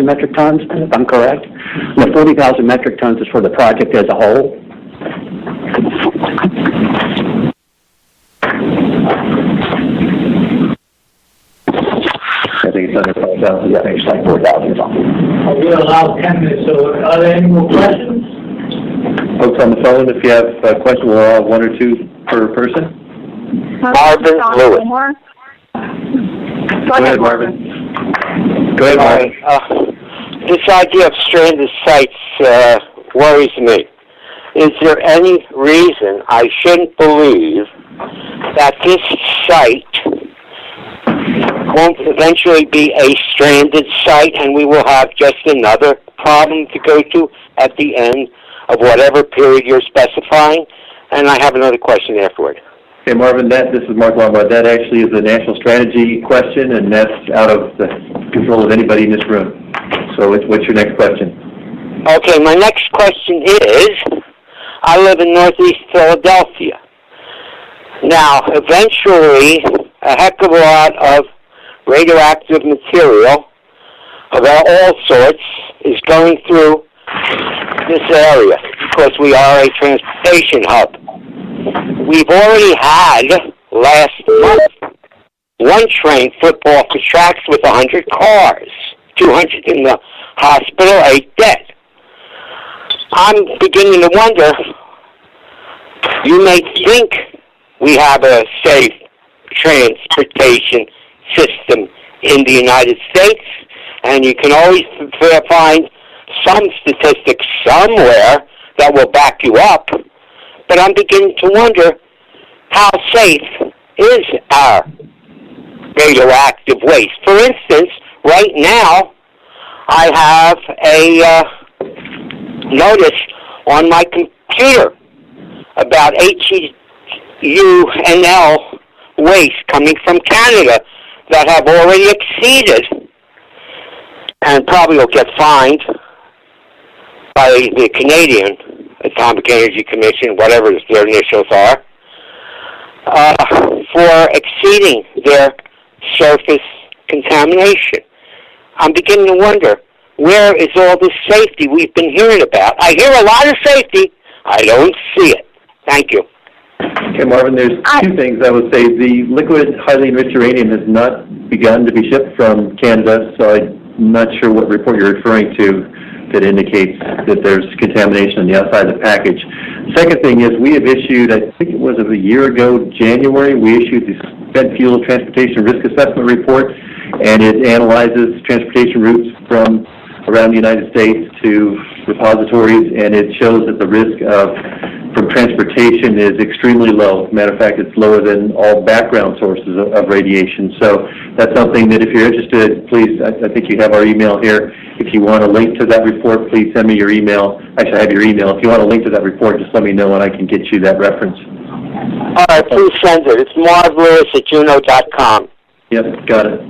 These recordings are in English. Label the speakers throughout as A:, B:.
A: metric tons, if I'm correct. And the 40,000 metric tons is for the project as a whole.
B: I think it's under 5,000.
A: Yeah, it's like 4,000 or something.
C: We allow 10 minutes, so are there any more questions?
B: Folks on the phone, if you have a question, we'll allow one or two per person.
D: Marvin Lewis.
B: Go ahead, Marvin. Go ahead, Marvin.
D: This idea of stranded sites worries me. Is there any reason I shouldn't believe that this site won't eventually be a stranded site and we will have just another problem to go to at the end of whatever period you're specifying? And I have another question afterward.
B: Okay, Marvin, this is Mark Lombard. That actually is a national strategy question, and that's out of the control of anybody in this room. So what's your next question?
D: Okay, my next question is, I live in Northeast Philadelphia. Now, eventually, a heck of a lot of radioactive material of all sorts is going through this area because we are a transportation hub. We've already had, last month, one train flip off the tracks with 100 cars, 200 in the hospital, 8 dead. I'm beginning to wonder, you may think we have a safe transportation system in the United States, and you can always find some statistics somewhere that will back you up, but I'm beginning to wonder, how safe is our radioactive waste? For instance, right now, I have a notice on my computer about HUNL waste coming from Canada that have already exceeded and probably will get fined by the Canadian Atomic Energy Commission, whatever their initials are, for exceeding their surface contamination. I'm beginning to wonder, where is all this safety we've been hearing about? I hear a lot of safety. I don't see it. Thank you.
B: Okay, Marvin, there's two things I would say. The liquid highly enriched uranium has not begun to be shipped from Canada, so I'm not sure what report you're referring to that indicates that there's contamination on the outside of the package. Second thing is we have issued, I think it was a year ago, January, we issued the Spent Fuel Transportation Risk Assessment Report, and it analyzes transportation routes from around the United States to repositories, and it shows that the risk from transportation is extremely low. Matter of fact, it's lower than all background sources of radiation. So that's something that if you're interested, please, I think you have our email here. If you want a link to that report, please send me your email. Actually, I have your email. If you want a link to that report, just let me know and I can get you that reference.
D: All right, please send it. It's marvlewis@juno.com.
B: Yep, got it.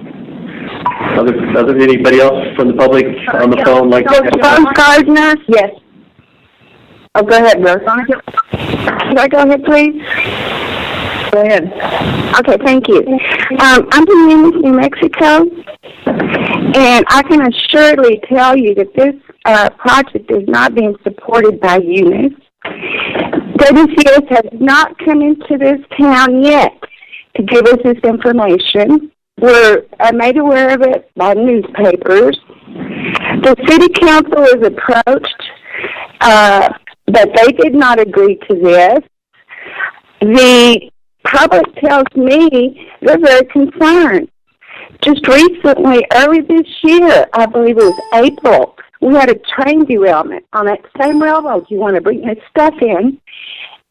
B: Anybody else from the public on the phone?
E: Gardner? Yes. Oh, go ahead, Rose. Can I go ahead, please? Go ahead. Okay, thank you. I'm in Eunice, New Mexico, and I can assuredly tell you that this project is not being supported by Eunice. WCS has not come into this town yet to give us this information. We're made aware of it by newspapers. The city council is approached, but they did not agree to this. The public tells me they're very concerned. Just recently, early this year, I believe it was April, we had a train derailment on that same railroad. You want to bring this stuff in,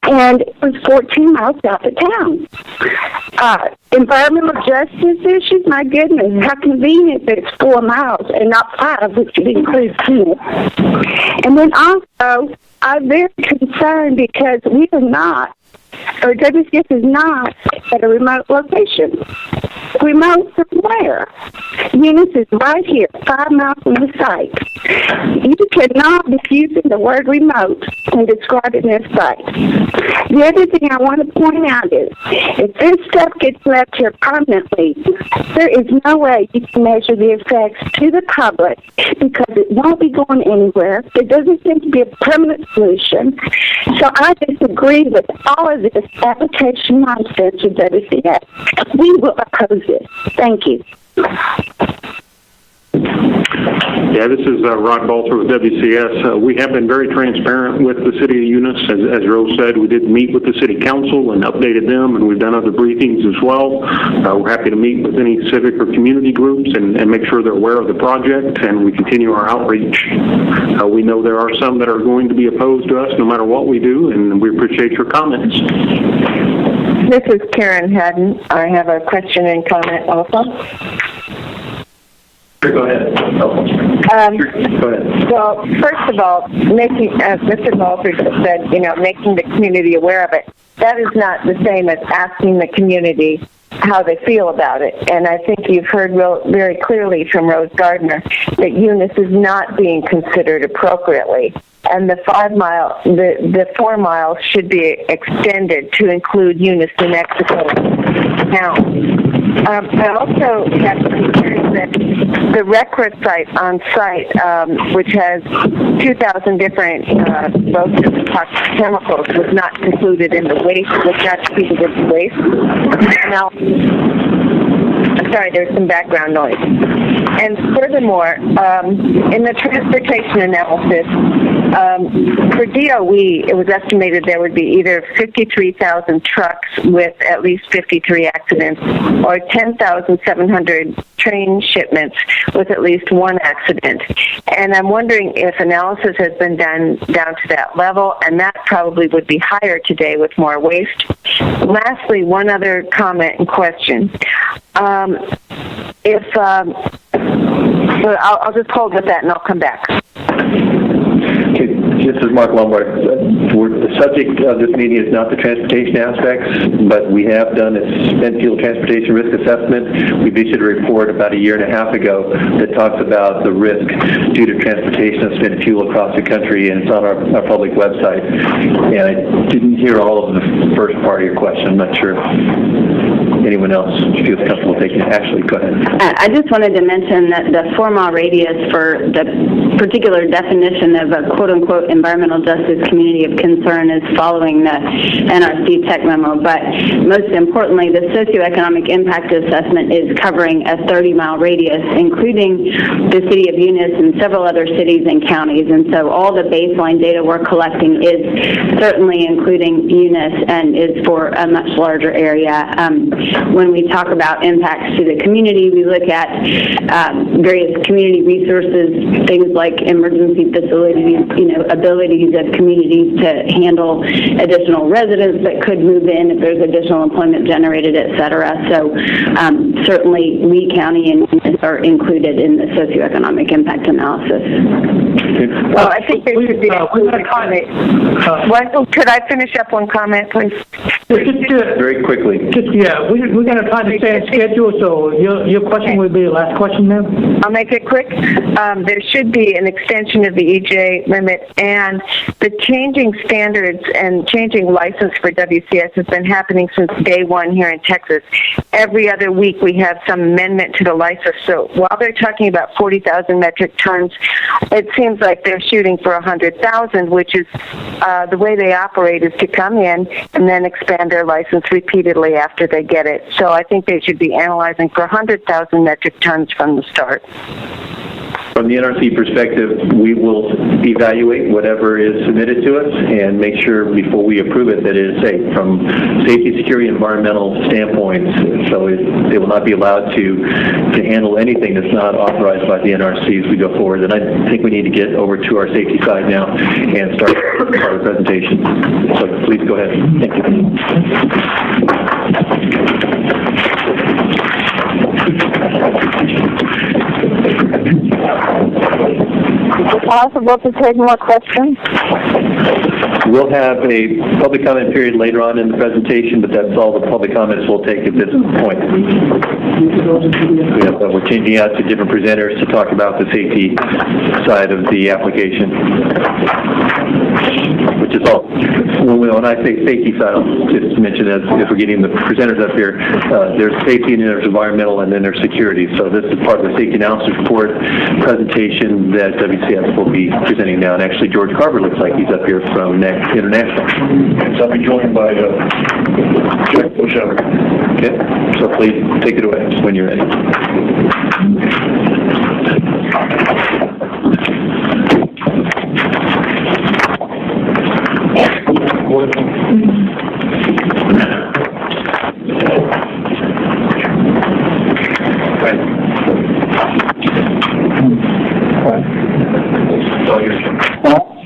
E: and it was 14 miles south of town. Environmental justice issues, my goodness, how convenient that it's 4 miles and not 5, which would include 10. And then also, I'm very concerned because we are not or WCS is not at a remote location. Remote from where? Eunice is right here, 5 miles from the site. You cannot be using the word remote and describing this site. The other thing I want to point out is, if this stuff gets left here permanently, there is no way you can measure the effects to the public because it won't be going anywhere. There doesn't seem to be a permanent solution. So I disagree with all of this application nonsense with WCS. We will oppose this. Thank you.
F: Yeah, this is Rod Balter with WCS. We have been very transparent with the City of Eunice. As Rose said, we did meet with the City Council and updated them, and we've done other briefings as well. We're happy to meet with any civic or community groups and make sure they're aware of the project, and we continue our outreach. We know there are some that are going to be opposed to us no matter what we do, and we appreciate your comments.
G: This is Karen Haddon. I have a question and comment also.
B: Go ahead. Go ahead.
G: Well, first of all, making, as Mr. Balter said, making the community aware of it, that is not the same as asking the community how they feel about it. And I think you've heard very clearly from Rose Gardner that Eunice is not being considered appropriately. And the 4 miles should be extended to include Eunice, New Mexico County. I also have concerns that the RCRA site on site, which has 2,000 different explosive and toxic chemicals, was not included in the waste, was not treated as waste. Now, I'm sorry, there's some background noise. And furthermore, in the transportation analysis, for DOE, it was estimated there would be either 53,000 trucks with at least 53 accidents or 10,700 train shipments with at least 1 accident. And I'm wondering if analysis has been done down to that level, and that probably would be higher today with more waste. Lastly, one other comment and question. I'll just hold with that and I'll come back.
B: Okay, this is Mark Lombard. The subject of this meeting is not the transportation aspects, but we have done a spent fuel transportation risk assessment. We've issued a report about a year and a half ago that talks about the risk due to transportation of spent fuel across the country, and it's on our public website. And I didn't hear all of the first part of your question. I'm not sure if anyone else feels comfortable taking it. Ashley, go ahead.
H: I just wanted to mention that the 4-mile radius for the particular definition of a quote-unquote environmental justice community of concern is following the NRC tech memo, but most importantly, the socioeconomic impact assessment is covering a 30-mile radius, including the city of Eunice and several other cities and counties, and so all the baseline data we're collecting is certainly including Eunice and is for a much larger area. When we talk about impacts to the community, we look at various community resources, things like emergency facilities, abilities of communities to handle additional residents that could move in if there's additional employment generated, et cetera. So certainly Lee County and Eunice are included in the socioeconomic impact analysis.
G: Well, I think there should be a comment. Could I finish up one comment, please?
B: Very quickly.
C: We're going to try to stay on schedule, so your question will be the last question, ma'am.
G: I'll make it quick. There should be an extension of the EJ limit, and the changing standards and changing license for WCS has been happening since day one here in Texas. Every other week we have some amendment to the license. So while they're talking about 40,000 metric tons, it seems like they're shooting for 100,000, which is the way they operate is to come in and then expand their license repeatedly after they get it. So I think they should be analyzing for 100,000 metric tons from the start.
B: From the NRC perspective, we will evaluate whatever is submitted to us and make sure before we approve it that it is safe from safety, security, environmental standpoints. So they will not be allowed to handle anything that's not authorized by the NRC as we go forward. And I think we need to get over to our safety side now and start our presentation. So please go ahead. Thank you.
E: possible to take more questions?
B: We'll have a public comment period later on in the presentation, but that's all the public comments we'll take at this point. We're changing out to different presenters to talk about the safety side of the application, which is all. When I say safety side, I'll just mention that if we're getting the presenters up here, there's safety and there's environmental and then there's security. So this is part of the safety analysis report presentation that WCS will be presenting now. And actually, George Carver looks like he's up here from International. So I'll be joined by Jack Bushover. Okay, so please take it away when you're ready.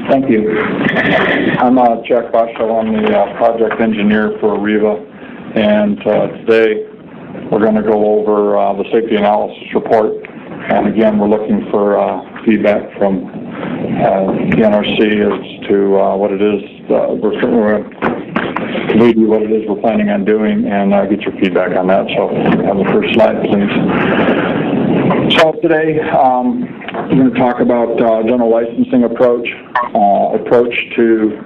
I: Thank you. I'm Jack Bushel. I'm the project engineer for Arriva, and today we're going to go over the safety analysis report. And again, we're looking for feedback from the NRC as to what it is we're going to lead you what it is we're planning on doing, and get your feedback on that. So have the first slide, please. So today, we're going to talk about general licensing approach to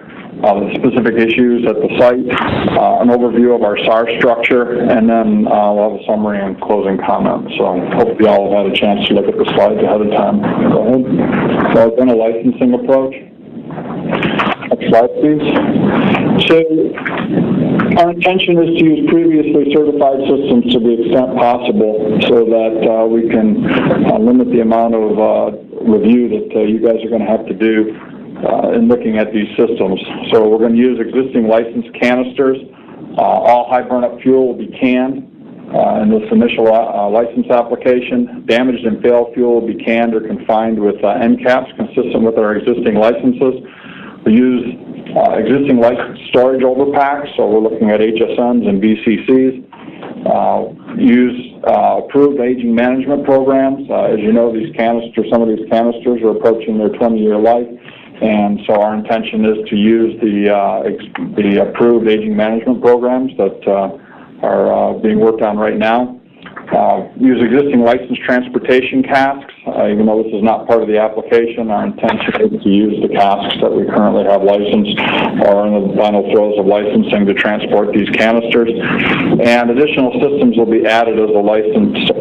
I: specific issues at the site, an overview of our SAR structure, and then we'll have a summary and closing comments. So hopefully you all have had a chance to look at the slides ahead of time. Go ahead. So general licensing approach. Next slide, please. So our intention is to use previously certified systems to the extent possible so that we can limit the amount of review that you guys are going to have to do in looking at these systems. So we're going to use existing licensed canisters. All high burn-up fuel will be canned in this initial license application. Damaged and failed fuel will be canned or confined with end caps consistent with our existing licenses. We use existing licensed storage overpacks, so we're looking at HSNs and BCCs. Use approved aging management programs. As you know, some of these canisters are approaching their 20-year life, and so our intention is to use the approved aging management programs that are being worked on right now. Use existing licensed transportation casks. Even though this is not part of the application, our intention is to use the casks that we currently have licensed or in the final throes of licensing to transport these canisters. And additional systems will be added as license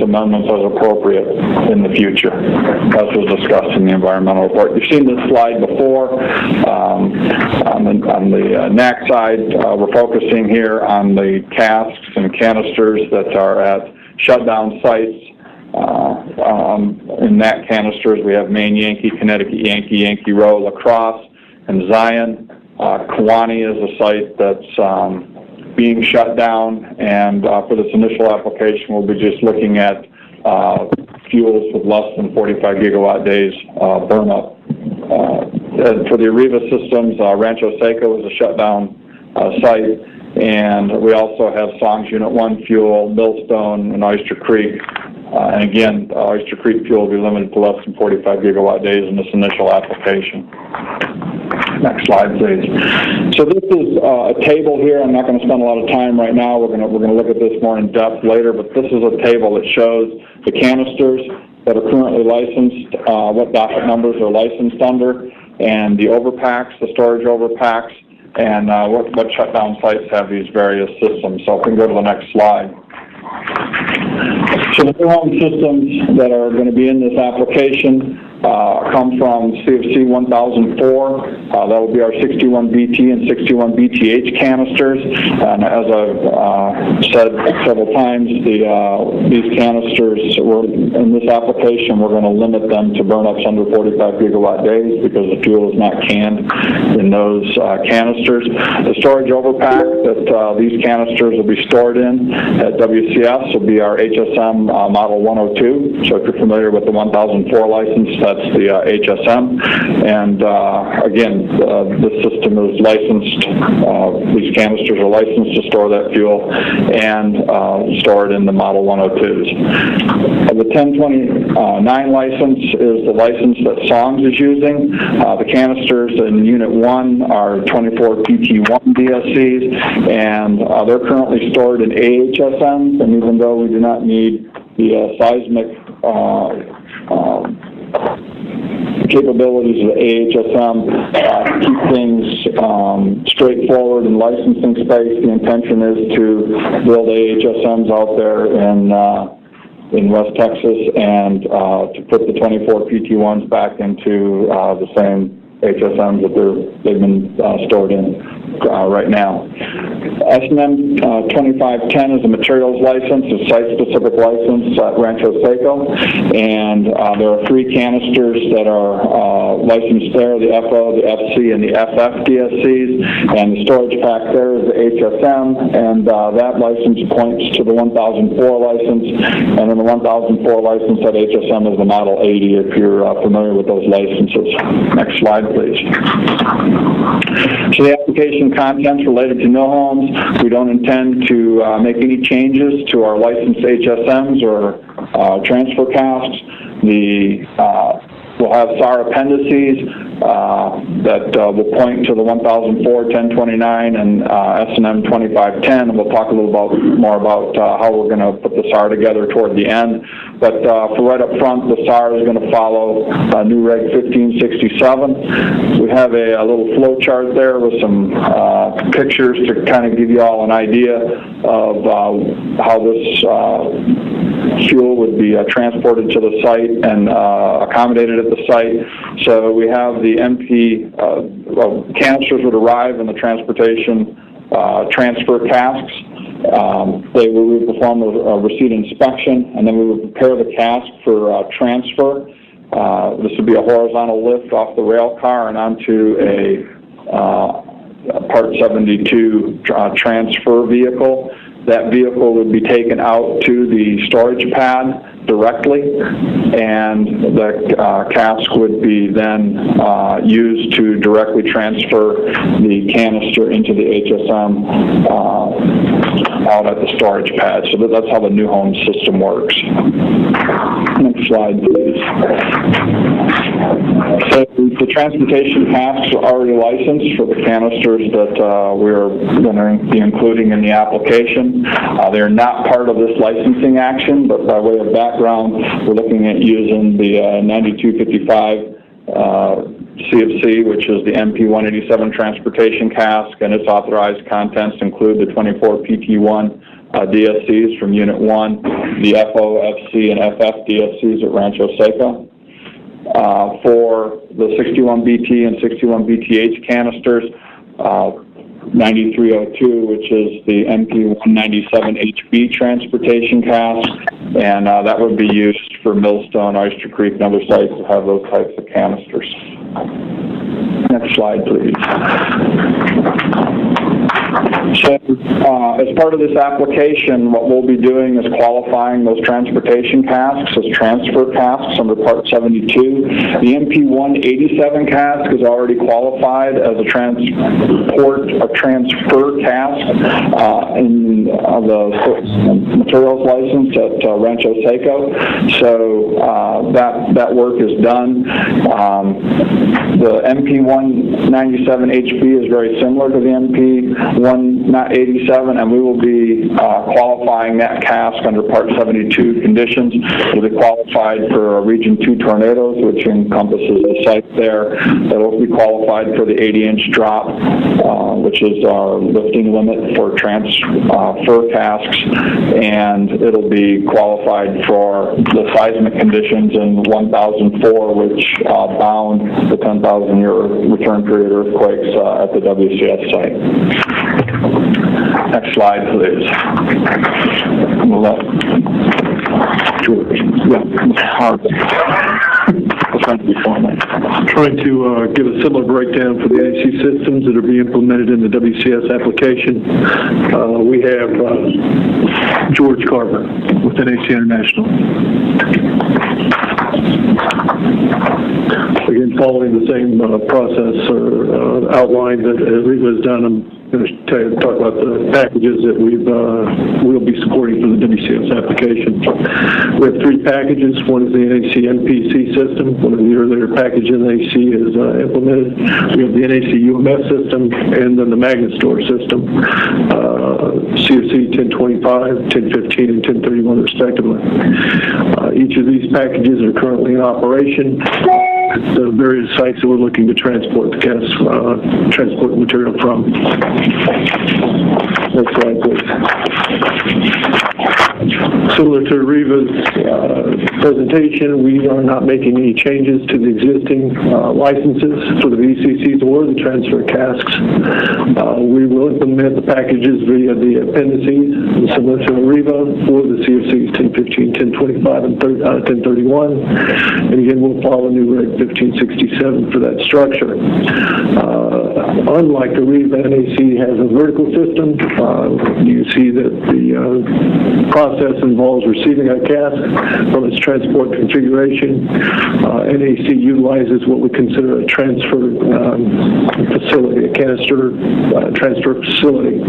I: amendments as appropriate in the future, as was discussed in the environmental report. You've seen this slide before. On the NAC side, we're focusing here on the casks and canisters that are at shutdown sites. In NAC canisters, we have Maine Yankee, Connecticut Yankee, Yankee Row, La Crosse, and Zion. Kewanee is a site that's being shut down, and for this initial application, we'll be just looking at fuels with less than 45 gigawatt days burn up. For the Arriva systems, Rancho Seco is a shutdown site, and we also have Songs Unit 1 fuel, Millstone, and Oyster Creek. And again, Oyster Creek fuel will be limited to less than 45 gigawatt days in this initial application. Next slide, please. So this is a table here. I'm not going to spend a lot of time right now. We're going to look at this more in depth later, but this is a table that shows the canisters that are currently licensed, what docket numbers are licensed under, and the overpacks, the storage overpacks, and what shutdown sites have these various systems. So if we can go to the next slide. So the home systems that are going to be in this application come from CFC 1004. That will be our 61BT and 61BTH canisters. And as I've said several times, these canisters, in this application, we're going to limit them to burn-ups under 45 gigawatt days because the fuel is not canned in those canisters. The storage overpack that these canisters will be stored in at WCS will be our HSM Model 102. So if you're familiar with the 1004 license, that's the HSM. And again, this system is licensed, these canisters are licensed to store that fuel and store it in the Model 102s. The 1029 license is the license that Songs is using. The canisters in Unit 1 are 24 PT1 DSCs, and they're currently stored in AHSMs, and even though we do not need the seismic capabilities of the AHSM to keep things straightforward in licensing space, the intention is to build AHSMs out there in West Texas and to put the 24 PT1s back into the same HSMs that they've been stored in right now. S&M 2510 is a materials license, a site-specific license at Rancho Seco, and there are 3 canisters that are licensed there, the FO, the FC, and the FF DSCs, and the storage pack there is the HSM, and that license points to the 1004 license, and in the 1004 license, that HSM is the Model 80, if you're familiar with those licenses. Next slide, please. So the application contents related to no homes. We don't intend to make any changes to our licensed HSMs or transfer casks. We'll have SAR appendices that will point to the 1004, 1029, and S&M 2510, and we'll talk a little more about how we're going to put the SAR together toward the end. But for right up front, the SAR is going to follow new Reg 1567. We have a little flow chart there with some pictures to kind of give you all an idea of how this fuel would be transported to the site and accommodated at the site. So we have the empty canisters would arrive in the transportation transfer casks. We would perform a receipt inspection, and then we would prepare the cask for transfer. This would be a horizontal lift off the rail car and onto a Part 72 transfer vehicle. That vehicle would be taken out to the storage pad directly, and the cask would be then used to directly transfer the canister into the HSM out at the storage pad. So that's how the new home system works. Next slide, please. So the transportation casks are already licensed for the canisters that we're going to be including in the application. They're not part of this licensing action, but by way of background, we're looking at using the 9255 CFC, which is the MP 187 transportation cask, and its authorized contents include the 24 PT1 DSCs from Unit 1, the FO, FC, and FF DSCs at Rancho Seco. For the 61BT and 61BTH canisters, 9302, which is the MP 197HB transportation cask, and that would be used for Millstone, Oyster Creek, and other sites that have those types of canisters. Next slide, please. So, as part of this application, what we'll be doing is qualifying those transportation casks as transfer casks under Part 72. The MP 187 cask is already qualified as a transfer cask in the materials license at Rancho Seco. So that work is done. The MP 197HB is very similar to the MP 187, and we will be qualifying that cask under Part 72 conditions. It will be qualified for Region 2 tornadoes, which encompasses the site there. It will be qualified for the 80-inch drop, which is our lifting limit for transfer casks, and it'll be qualified for the seismic conditions in 1004, which bound the 10,000-year return period earthquakes at the WCS site. Next slide, please.
J: Trying to give a similar breakdown for the AC systems that are being implemented in the WCS application. We have George Carver with NAC International. following the same process or outline that Rita has done. I'm going to talk about the packages that we'll be supporting for the WCS application. We have 3 packages. One is the NAC NPC system. One of the earlier packages NAC is implemented. We have the NAC UMS system, and then the Magnet Store system, CFC 1025, 1015, and 1031 respectively. Each of these packages are currently in operation. The various sites that we're looking to transport the gas, transport material from. Next slide, please. Similar to Reva's presentation, we are not making any changes to the existing licenses for the VCCs or the transfer casks. We will implement the packages via the appendices, similar to Reva, for the CFCs 1015, 1025, and 1031. And again, we'll follow new Reg 1567 for that structure. Unlike the Reva, NAC has a vertical system. You see that the process involves receiving a cask from its transport configuration. NAC utilizes what we consider a transfer facility, a canister transfer facility.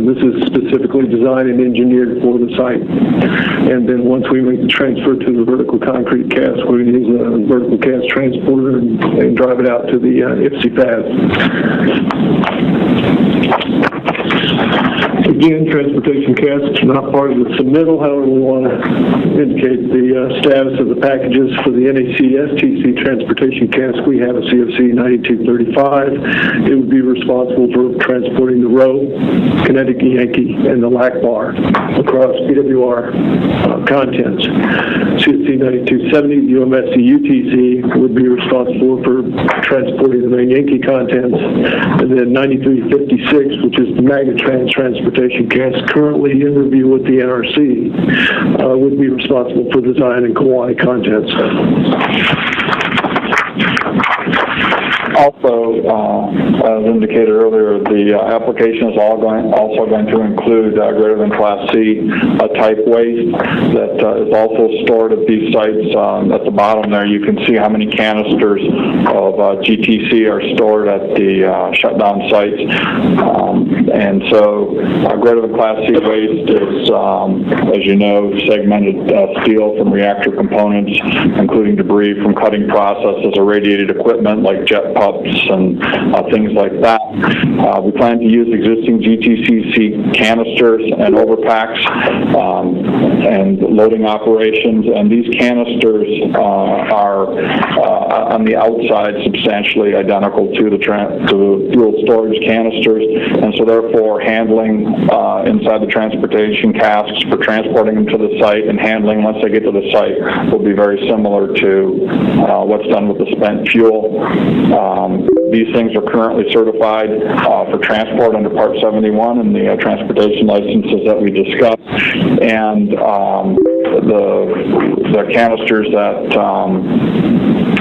J: This is specifically designed and engineered for the site. And then once we make the transfer to the vertical concrete cask, we're going to use a vertical cask transporter and drive it out to the IFC pad. Again, transportation casks are not part of the submittal. However, we want to indicate the status of the packages for the NAC STC transportation cask. We have a CFC 9235. It would be responsible for transporting the row, kinetic Yankee, and the LAC bar across PWR contents. CFC 9270, the UMSC UTC, would be responsible for transporting the main Yankee contents. And then 9356, which is the Magnetrans transportation cask, currently in review with the NRC, would be responsible for design and Kauai contents.
I: Also, as indicated earlier, the application is also going to include greater than Class C type waste that is also stored at these sites. At the bottom there, you can see how many canisters of GTC are stored at the shutdown sites. And so greater than Class C waste is, as you know, segmented steel from reactor components, including debris from cutting processes, irradiated equipment like jet pumps and things like that. We plan to use existing GTCC canisters and overpacks and loading operations, and these canisters are on the outside substantially identical to the fuel storage canisters, and so therefore handling inside the transportation casks for transporting them to the site and handling once they get to the site will be very similar to what's done with the spent fuel. These things are currently certified for transport under Part 71 and the transportation licenses that we discussed. And the canisters that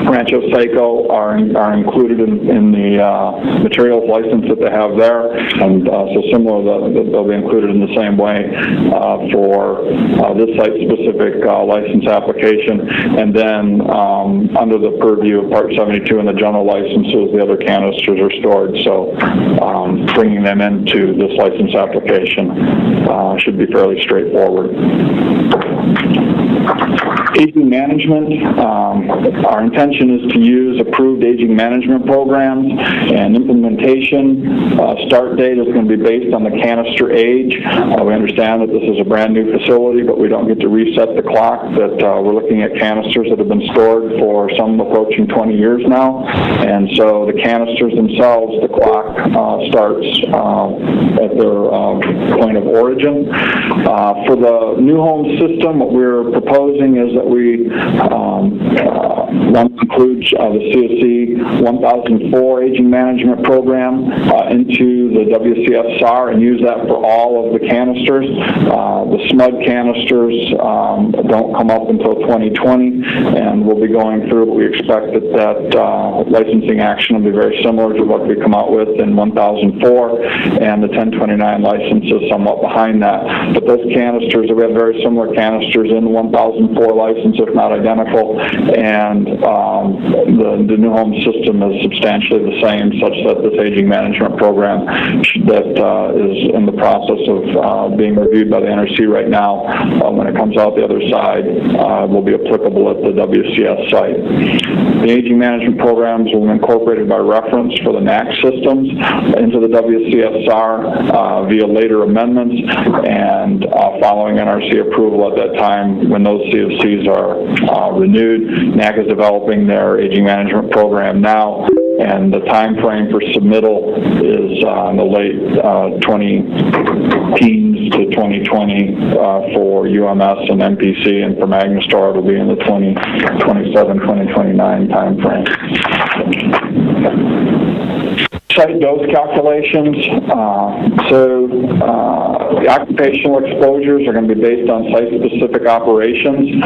I: Rancho Seco are included in the materials license that they have there, and so similar, they'll be included in the same way for this site-specific license application. And then under the purview of Part 72 and the general licenses, the other canisters are stored. So bringing them into this license application should be fairly straightforward. Aging management, our intention is to use approved aging management programs, and implementation start date is going to be based on the canister age. We understand that this is a brand new facility, but we don't get to reset the clock, that we're looking at canisters that have been stored for some approaching 20 years now, and so the canisters themselves, the clock starts at their point of origin. For the new home system, what we're proposing is that we want to include the CSC 1004 aging management program into the WCF SAR and use that for all of the canisters. The SMUD canisters don't come up until 2020, and we'll be going through, but we expect that licensing action will be very similar to what we come out with in 1004, and the 1029 license is somewhat behind that. But those canisters, we have very similar canisters in 1004 2004 license, if not identical, and the new home system is substantially the same, such that this aging management program that is in the process of being reviewed by the NRC right now, when it comes out the other side, will be applicable at the WCS site. The aging management programs will be incorporated by reference for the NAC systems into the WCSR via later amendments, and following NRC approval at that time, when those CFCs are renewed. NAC is developing their aging management program now, and the time frame for submittal is in the late 2010s to 2020 for UMS and MPC, and for MagnaStar it'll be in the 2027, 2029 time frame. Site dose calculations. The occupational exposures are going to be based on site-specific operations,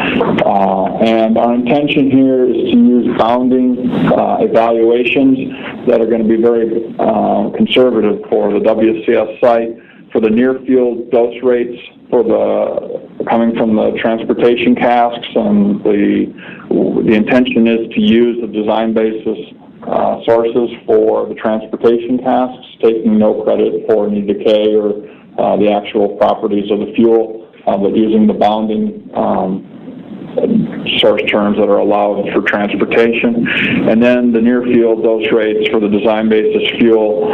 I: and our intention here is to use bounding evaluations that are going to be very conservative for the WCS site. For the near-field dose rates for coming from the transportation casks, and the intention is to use the design basis sources for the transportation casks, taking no credit for any decay or the actual properties of the fuel, but using the bounding source terms that are allowed for transportation. And then the near field dose rates for the design basis fuel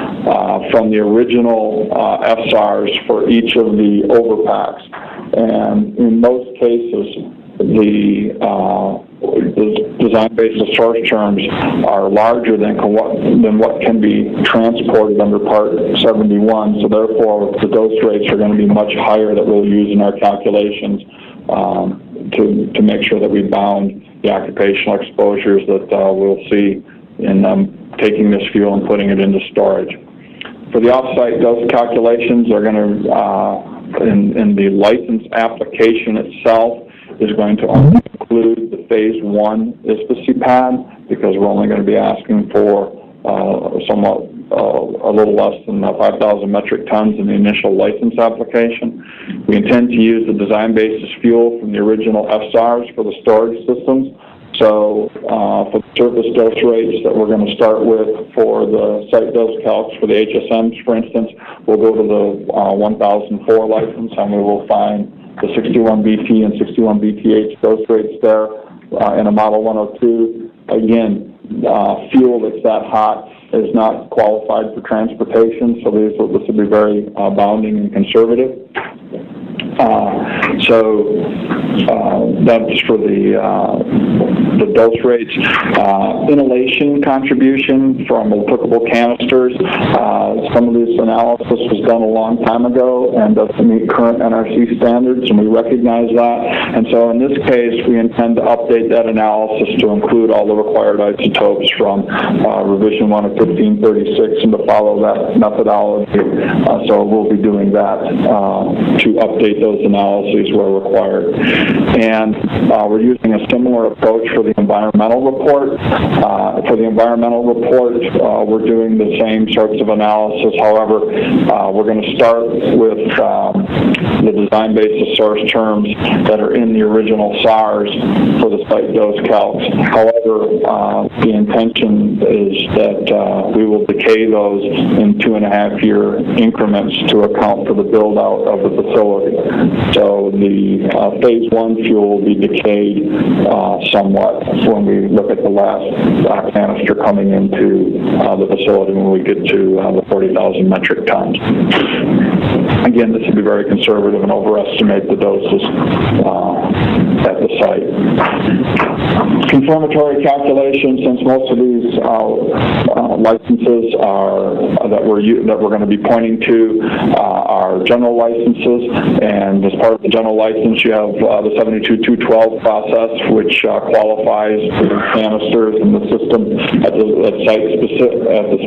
I: from the original FSARs for each of the overpacks. And in most cases, the design basis source terms are larger than what can be transported under Part 71, so therefore the dose rates are going to be much higher that we'll use in our calculations to make sure that we bound the occupational exposures that we'll see in taking this fuel and putting it into storage. For the off-site dose calculations, are going to, in the license application itself, is going to only include the phase 1 ISPAC pad, because we're only going to be asking for somewhat a little less than 5,000 metric tons in the initial license application. We intend to use the design basis fuel from the original FSARs for the storage systems. So for the surface dose rates that we're going to start with for the site dose calcs for the HSMs, for instance, we'll go to the 1004 license, and we will find the 61 BT and 61 BTH dose rates there in a Model 102. Again, fuel that's that hot is not qualified for transportation, so this will be very bounding and conservative. That's for the dose rates. Inhalation contribution from applicable canisters. Some of this analysis was done a long time ago and doesn't meet current NRC standards, and we recognize that. And so in this case, we intend to update that analysis to include all the required isotopes from revision 1 of 1536 and to follow that methodology. So we'll be doing that to update those analyses where required. And we're using a similar approach for the environmental report. For the environmental report, we're doing the same sorts of analysis. However, we're going to start with the design basis source terms that are in the original SARs for the site dose calcs. However, the intention is that we will decay those in 2.5-year increments to account for the build out of the facility. So the phase 1 fuel will be decayed somewhat when we look at the last canister coming into the facility when we get to the 40,000 metric tons. Again, this will be very conservative and overestimate the doses at the site. Confirmatory calculations, since most of these licenses that we're going to be pointing to are general licenses, and as part of the general license, you have the 72212 process, which qualifies the canisters and the system at the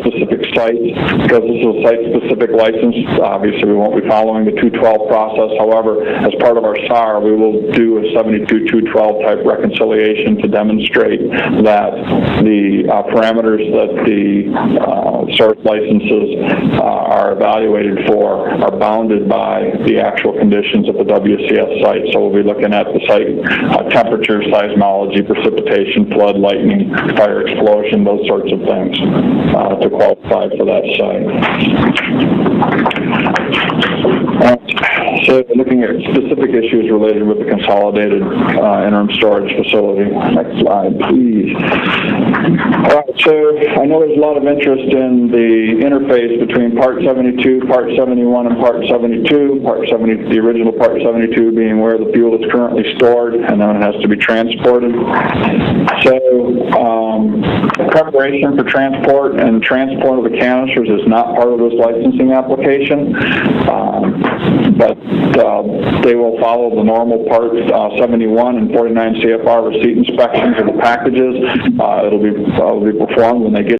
I: specific sites. Because this is a site-specific license, obviously we won't be be following the 212 process. However, as part of our SAR, we will do a 72-212 type reconciliation to demonstrate that the parameters that the source licenses are evaluated for are bounded by the actual conditions of the WCS site. So we'll be looking at the site temperature, seismology, precipitation, flood, lightning, fire explosion, those sorts of things to qualify for that site. So looking at specific issues related with the Consolidated Interim Storage Facility. Next slide, please. All right, so I know there's a lot of interest in the interface between Part 72, Part 71, and Part 72. The original Part 72 being where the fuel is currently stored, and then it has to be transported. So preparation for transport and transport of the canisters is not part of this licensing application, but they will follow the normal Part 71 and 49 CFR receipt inspections of the packages. It'll be performed when they get